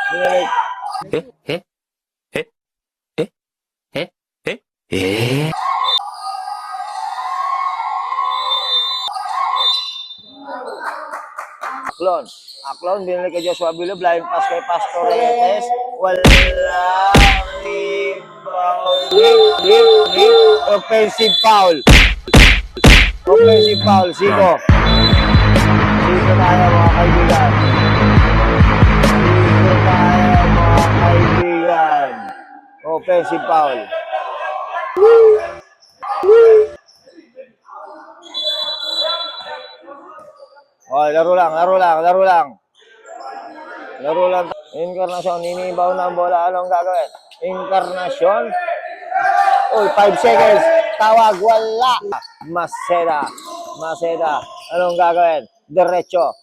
Binalik. Eh? Eh? Eh? Eh? Eh? Eh? Aklon. Aklon, binalik kay Joshua Bilo. Blind pass kay Pastoretes. Wala. Rebound. Hit. Offensive foul. Offensive foul. Siko. Siko tayo mga kaibigan. Siko tayo mga kaibigan. Offensive foul. Oh, laro lang. Encarnacion, inibaw na ang bola. Anong gagawin? Encarnacion. Uy, 5 seconds. Tawag, wala. Maceda. Anong gagawin? Derecho.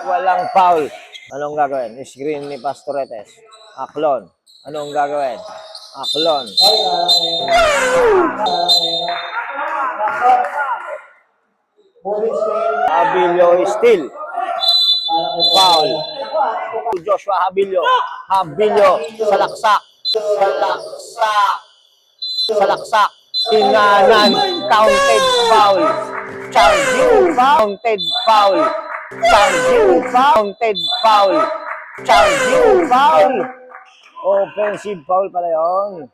Walang foul. Anong gagawin? Screen ni Pastoretes. Aklon. Anong gagawin? Aklon. Abilio still. Foul. Joshua Habilio. Salaksak. Tinanan. Counted foul. Charging foul. Offensive foul pala yun.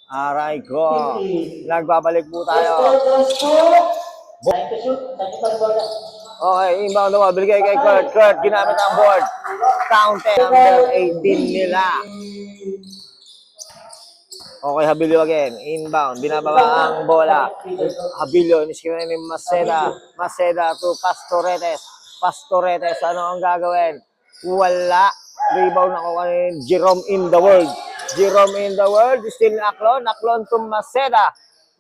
Aray ko. Nagbabalik po tayo. Okay, inbound na ball. Biligay kay Kurt. Kurt, ginamit ang board. Counted. Number 18 nila. Okay, Habilio again. Inbound. Binababa ang bola. Habilio. Iniskina ni Maceda. Maceda to Pastoretes. Pastoretes, ano ang gagawin? Wala. Rebound ako kanin. Jerome in the world. Still Aklon. Aklon to Maceda.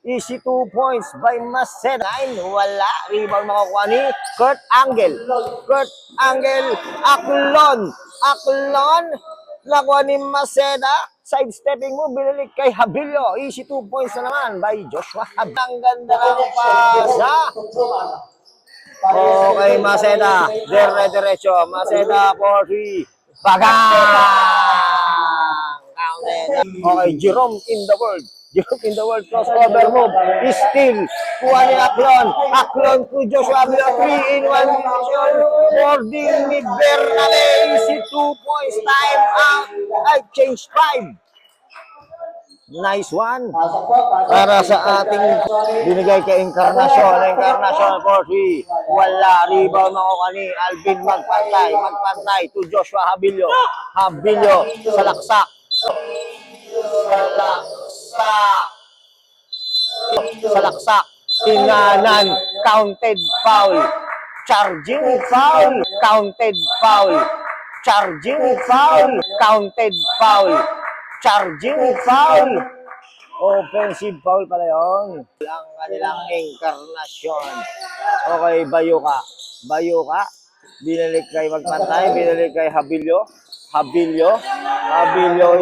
Easy 2 points by Maceda. Wala. Rebound makukuha ni Kurt Angle. Aklon. Nakuha ni Maceda. Sidestepping mo, binalik kay Habilio. Easy 2 points na naman by Joshua. Ang ganda ng pasa. Okay, Maceda. Diretso. Maceda for 3. Bagang! Counted. Okay, Jerome in the world. Crossover move. Still. Kuha ni Aklon. Aklon to Joshua Habilio. 3-in-1 position. Boarding ni Bernabe. Easy 2 points. Time out. Change 5. Nice one. Para sa ating binigay kay Encarnacion for 3. Wala. Rebound makuha ni Alvin magpantay to Joshua Habilio. Salaksak. Tinanan. Counted foul. Charging foul. Offensive foul pala yun. Ang kanilang Encarnacion. Okay, Bayuka. Binalik kay magpantay. Binalik kay Habilio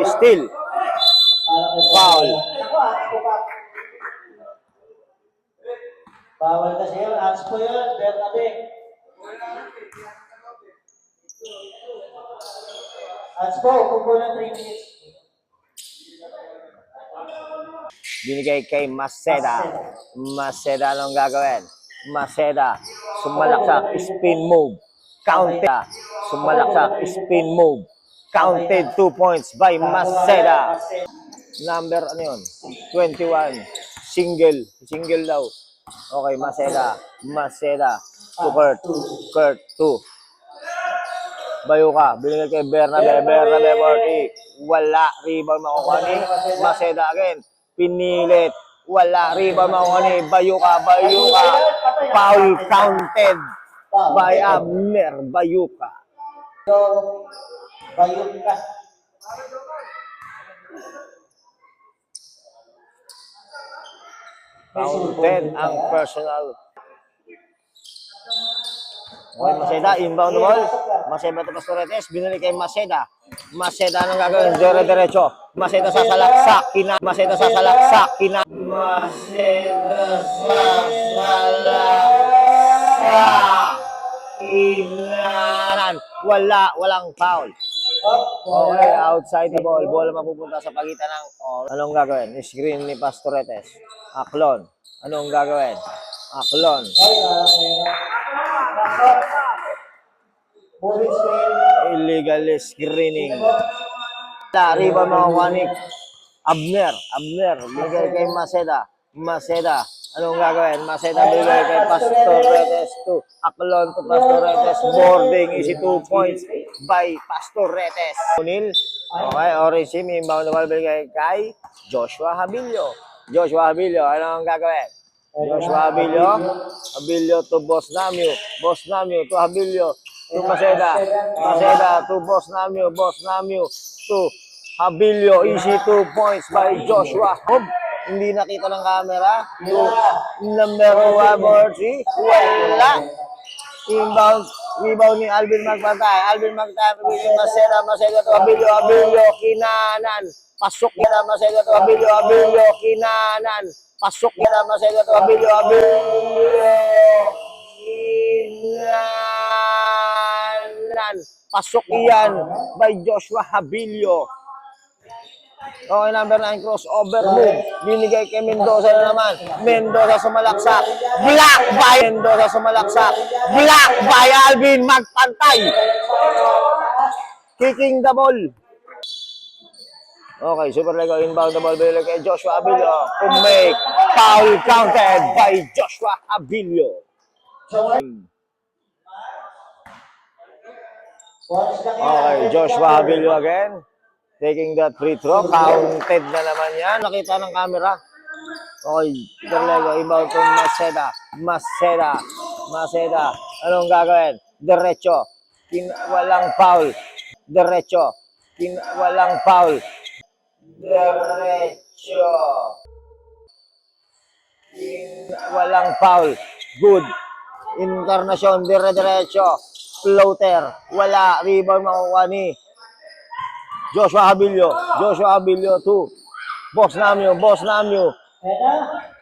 still. Foul. Bawal kasi yun. Hands po yun. Bernabe. Hands po. Kupo ng 3 minutes. Binigay kay Maceda. Anong gagawin? Maceda. Sumalaksak. Spin move. Counted 2 points by Maceda. Number, 21. Single daw. Okay, Maceda to Kurt 2. Bayuka, binigay kay Bernabe 40. Wala. Rebound makukuha ni Maceda again. Pinilit. Wala. Rebound makukuha ni Bayuka. Foul counted by Abner Bayuka. Counted ang personal. Okay, Maceda, inbound the ball. Maceda to Pastoretes, binili kay Maceda. Maceda, anong gagawin? Diretso. Maceda sa salaksak, Maceda sa salaksak, Maceda sa salaksak, kinanan. Walang foul. Okay, outside the ball. Bola mapupunta sa pagitan ng... anong gagawin? Screen ni Pastoretes. Aklon. Anong gagawin? Aklon. Illegal screening. Rebound makukuha ni Abner. Bigay kay Maceda. Anong gagawin? Maceda bigay kay Pastoretes to Aklon to Pastoretes. Boarding is 2 points by Pastoretes. O'Neal. Okay, orange team. Inbound the ball bigay kay Joshua Habilio. Anong gagawin? Joshua Habilio to Boss Namio to Habilio to Maceda to Boss Namio to Habilio. Easy 2 points by Joshua. Hindi nakita ng camera. Number 1, 3. Wala. Inbound. Rebound ni Alvin Magpantay. Maceda to Habilio. Kinanan. Pasok na Maceda to Habilio. Kinanan. Pasok na Maceda to Habilio. Kinanan. Pasok yan by Joshua Habilio. Okay, number 9, crossover move. Binigay kay Mendoza na naman. Mendoza sumalaksak. Block by Alvin Magpantay. Kicking the ball. Okay, Super Lego inbound the ball. Binigay kay Joshua Habilio to make foul counted by Joshua Habilio. Okay, Joshua Habilio again. Taking that free throw. Counted na naman yan. Nakita ng camera. Okay, Super Lego inbound to Maceda. Anong gagawin? Diretso. Walang foul. Walang foul. Good. Encarnacion, diretso. Floater. Wala. Rebound makukuha ni Joshua Habilio to Boss Namio. 2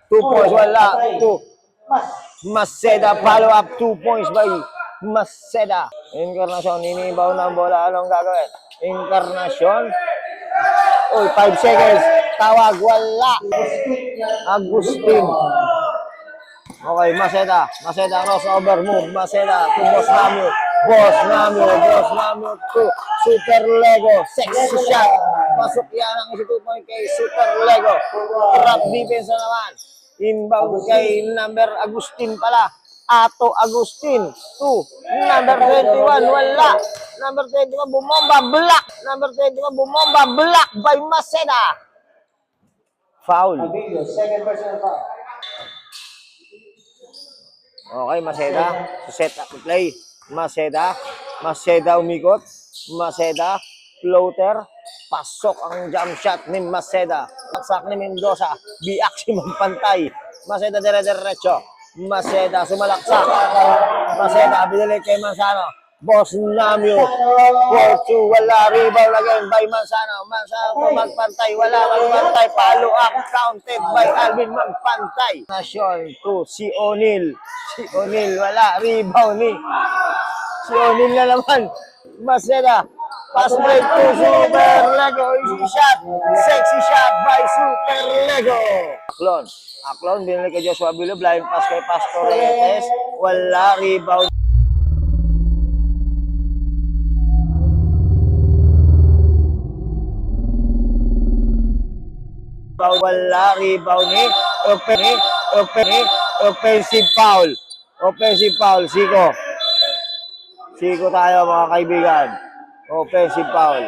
points. Wala. 2. Maceda follow up. 2 points by Maceda. Encarnacion, inibaw ng bola. Anong gagawin? Encarnacion. 5 seconds. Tawag. Wala. Agustin. Okay, Maceda crossover move. Maceda to Boss Namio to Super Lego. Sexy shot. Pasok yan ang 2 point kay Super Lego. Trap defense na naman. Inbound kay number Agustin pala. Ato Agustin to number 21. Wala. Number 21 bumomba. Block by Maceda. Foul. Second personal foul. Okay, Maceda. Set up the play. Maceda umikot. Maceda, floater. Pasok ang jump shot ni Maceda. Saksak ni Mendoza. Biak si Magpantay. Maceda diretso. Maceda sumalaksak. Maceda binili kay Manzano. Boss Namio. 4-2. Wala. Rebound again by Manzano to Magpantay. Wala. Magpantay. Follow up. Counted by Alvin Magpantay. Nation to si O'Neal. Wala. Rebound ni si O'Neal na naman. Maceda. Pass break to Super Lego. Easy shot. Sexy shot by Super Lego. Aklon. Binili kay Joshua Habilio. Blind pass kay Pastoretes. Wala. Rebound. Wala. Rebound ni offensive foul. Siko tayo mga kaibigan. Offensive foul.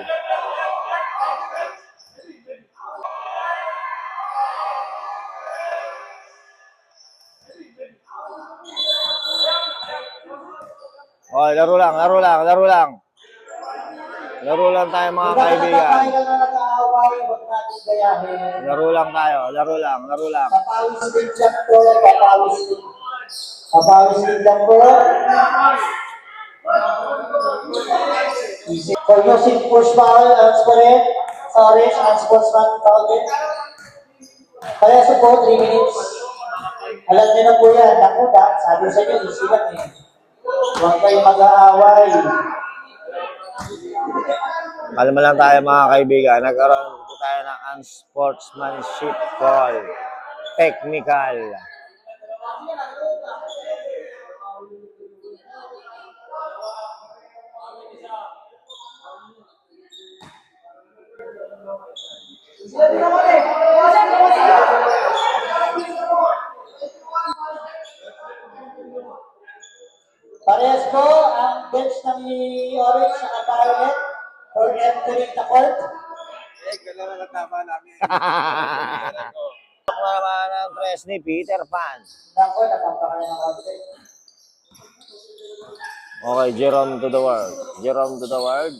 Oh, laro lang. Laro lang tayo mga kaibigan. Laro lang tayo. Papawis din dyan po. For using push foul, unscored. Sorry, unsportsman foul din. Kaya sa po, 3 minutes. Alam niyo na po yan. Naku, sabi sa inyo, easy lang eh. Huwag kayong mag-aaway. Kalma lang tayo mga kaibigan. Nagkaroon po tayo ng unsportsmanship call. Technical. Parehas po ang bench ng Orange sa Violet for entering the court. Ako naman ang tres ni Peter Pan. Naku, napampakala ng konti. Okay, Jerome to the world. Jerome to the world.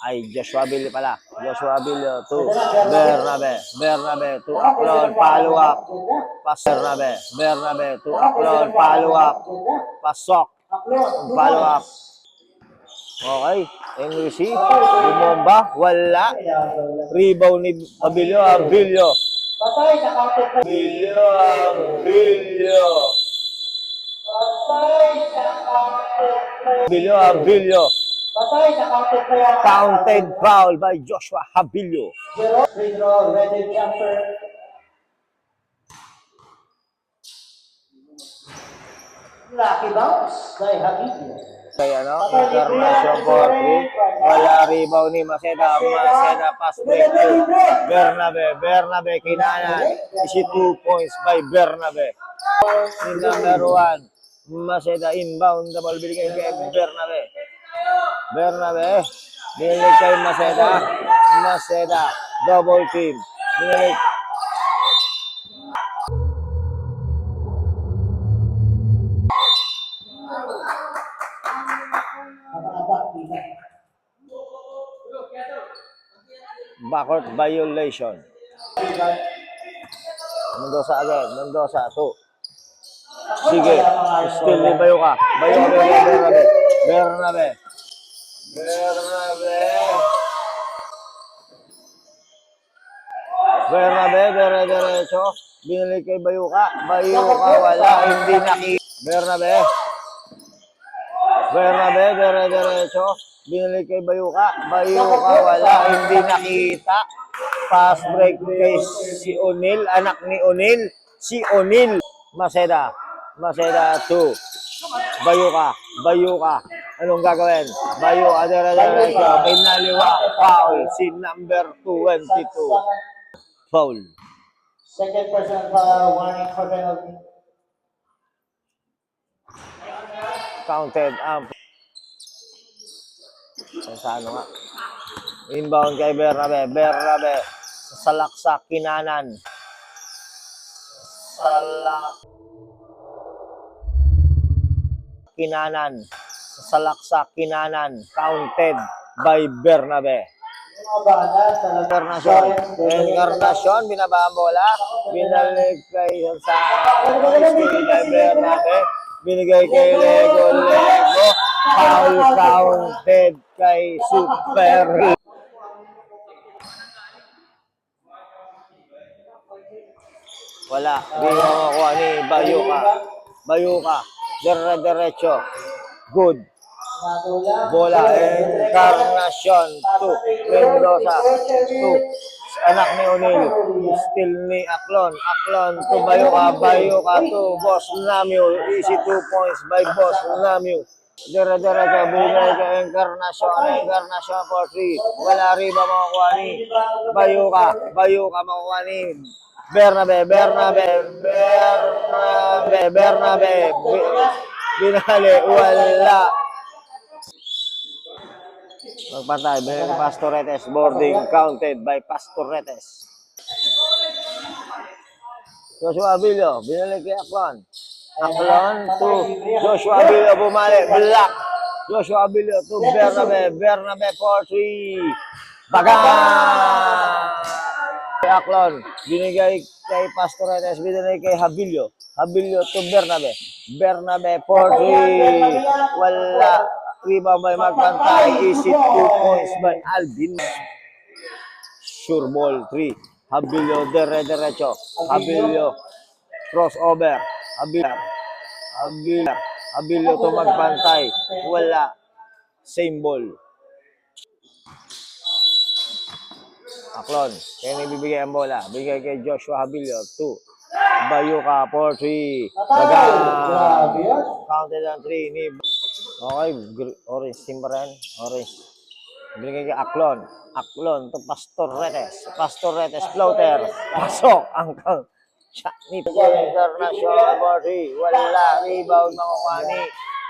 Ay, Joshua Billy pala. Joshua Billy to Bernabe. Bernabe to Aklon. Follow up. Pas Bernabe. Bernabe to Aklon. Follow up. Pasok. Follow up. Okay. English. Bumomba. Wala. Rebound ni Abilio. Abilio. Patay, nakaunted pa. Abilio. Abilio. Patay, nakaunted pa. Abilio. Abilio. Patay, nakaunted pa yan. Counted foul by Joshua Habilio. Zero, free throw, ready jumper. Lucky bounce by Habibio. Kaya International 4-3. Wala rebound ni Maceda. Maceda pass break to Bernabe. Bernabe kinanan. Isi 2 points by Bernabe. Si number 1. Maceda inbound. The ball binigay kay Bernabe. Bernabe. Binilig kay Maceda. Maceda. Double team. Binilig. Backcourt violation. Mendoza again. Mendoza 2. Sige. Still ni Bayuka. Bayuka. Bernabe. Bernabe. Bernabe. Bernabe. Dire-diretso. Binili kay Bayuka. Bayuka wala. Hindi nakita. Bernabe. Bernabe. Dire-diretso. Binili kay Bayuka. Bayuka wala. Hindi nakita. Pass break kay si O'Neal. Anak ni O'Neal. Si O'Neal. Maceda. Maceda 2. Bayuka. Bayuka. Anong gagawin? Bayuka. Dire-diretso. Pinaliwa. Foul. Si number 22. Foul. Second person warning for penalty. Counted. Sa ano nga? Inbound kay Bernabe. Bernabe. Salaksak kinanan. Salak. Kinanan. Salaksak kinanan. Counted by Bernabe. Encarnacion. Encarnacion. Binaba ang bola. Binalik kay sa kay Bernabe. Binigay kay Lego. Lego. Foul counted kay Super. Wala. Di mo makuha ni Bayuka. Bayuka. Dire-diretso. Good. Bola. Encarnacion. 2. Mendoza. 2. Anak ni O'Neal. Still ni Aklon. Aklon to Bayuka. Bayuka to Boss Namio. Easy 2 points by Boss Namio. Dire-diretso. Binigay kay Encarnacion. Encarnacion for 3. Wala riba makukuha ni Bayuka. Bayuka makukuha ni Bernabe. Bernabe. Bernabe. Bernabe. Binali. Wala. Magpatay. Binali Pastoretes. Boarding counted by Pastoretes. Joshua Abilio. Binali kay Aklon. Aklon to Joshua Abilio. Bumalik. Black. Joshua Abilio to Bernabe. Bernabe for 3. Bagang! Kay Aklon, binigay kay Pastoretes, binigay kay Habilio. Habilio to Bernabe. Bernabe, 4-3. Wala. Rebound by Magpantay. Easy 2 points by Alvin. Sure ball, 3. Habilio, derecho. Habilio, crossover. Habilio to Magpantay. Wala. Same ball. Aklon, kaya nagbibigay ang bola. Bigay kay Joshua Habilio, 2. Bayuka, 4-3. Bagang. Grabe yan. Counted on 3 ni... Okay, orange team pa rin. Orange. Bigay kay Aklon. Aklon to Pastoretes. Pastoretes floater. Pasok ang shot ni International 4-3. Wala. Rebound makukuha ni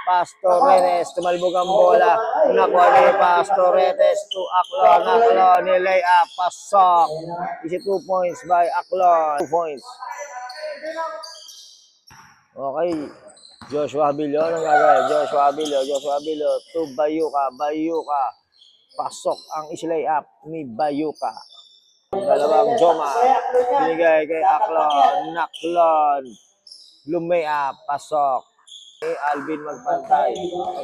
Pastoretes. Tumalbog ang bola. Nakuha ni Pastoretes to Aklon. Aklon ni layup. Pasok. Isi 2 points by Aklon. 2 points. Okay. Joshua Habilio. Anong gagawin? Joshua Habilio to Bayuka. Bayuka. Pasok ang isi-layup ni Bayuka. Dalawang Joma. Binigay kay Aklon. Naklon. Lumea. Pasok. Alvin Magpantay.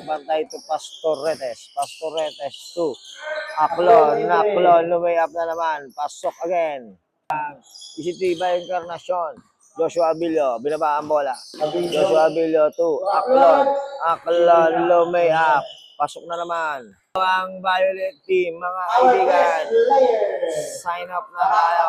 Magpantay to Pastoretes. Pastoretes to Aklon. Naklon. Lumea na naman. Pasok again. Isitiba Encarnacion. Joshua Habilio. Binaba ang bola. Joshua Habilio to Aklon. Aklon. Lumea. Pasok na naman. Ang Violet team, mga kaibigan. Sign up na tayo.